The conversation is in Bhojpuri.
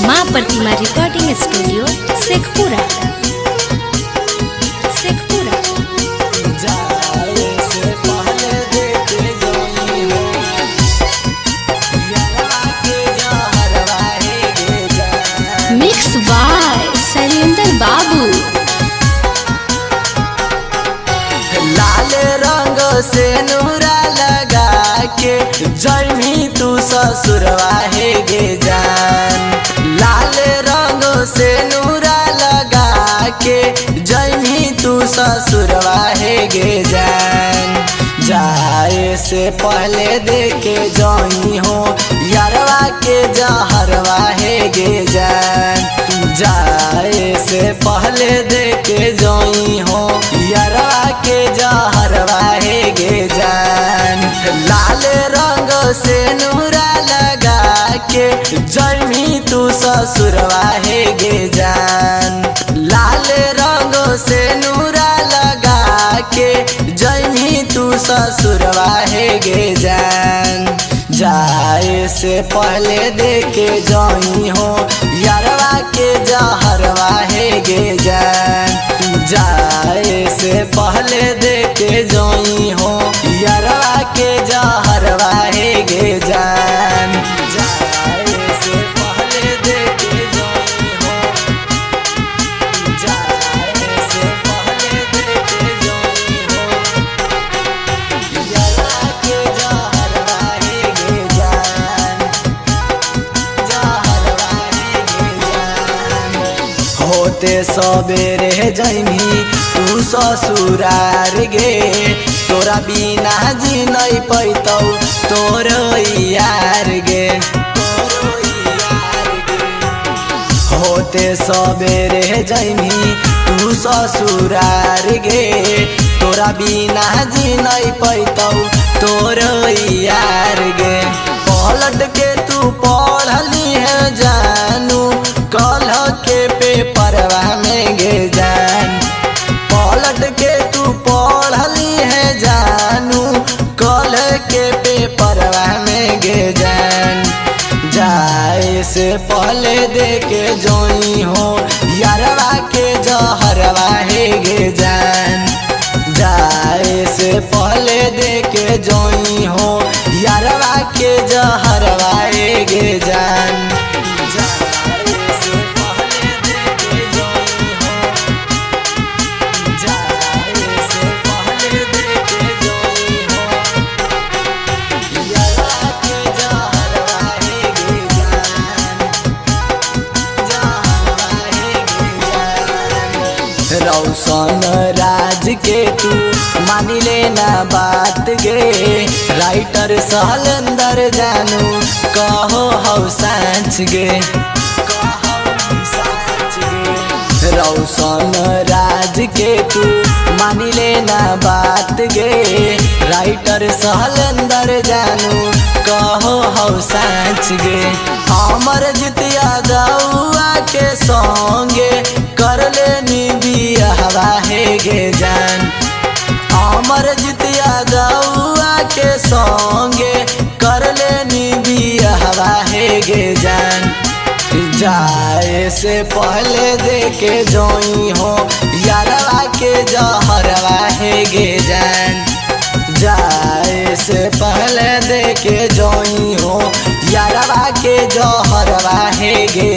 माँ Pratima recording studio Sheikhpura. Mix by Shailendra Babu. लाल रंग से नूरा लगा के जैमी तू ससुरवा है गे जान। लाल रंग से नूरा लगा के जैमी तू ससुरवा है गे जान। जाए से पहले देखे जाई हो यारवा के जहरवा है गे जान। जाए से पहले देखे जाई हो यारवा के जहरवा है गे जान। लाल रंग से नूरा लगा के जैमी तू ससुरवा है गे जान। लाल रंग से नूरा लगा के जैमी तू ससुरवा है गे जान। जाए से पहले देखे जाई हो यारवा के जहरवा है गे जान। जाए से पहले देखे जाई हो यारवा के जहरवा है गे जान। जाए से पहले देखे जाई हो, जाए से पहले देखे जाई हो यारवा के जहरवा है गे जान। जहरवा है गे जान। होते सबेरे जैमी तू ससुरार गे, तोरा बिना जी नहीं पैतौ तोर यार गे। होते सबेरे जैमी तू ससुरार गे, तोरा बिना जी नहीं पैतौ तोर यार गे। पलट के तू पढ़ली है जानू कल के पेपरवा में गे जान। पलट के तू पढ़ली है जानू कल के पेपरवा में गे जान। जाए से पहले देखे जोई हो यारवा के जहरवा है गे जान। जाए से पहले देखे जोई हो यारवा के जहरवा है गे जान। जाए से पहले देखे जोई हो, जाए से पहले देखे जोई हो यारवा के जहरवा है गे जान। जहरवा है गे जान। रौशन राज के तू मानी लेना बात गे, राइटर शैलेंद्र जानू कहो हौ साँच गे। रौशन राज के तू मानी लेना बात गे, राइटर शैलेंद्र जानू कहो हौ साँच गे। हमर जितिया दौआ के संगे कर लेनी बियाहवा है गे जान। हमर जितिया दौआ के संगे कर लेनी बियाहवा है गे जान। जाए से पहले देखे जोई हो यारवा के जहरवा है गे जान। जाए से पहले देखे जोई हो यारवा के जहरवा है गे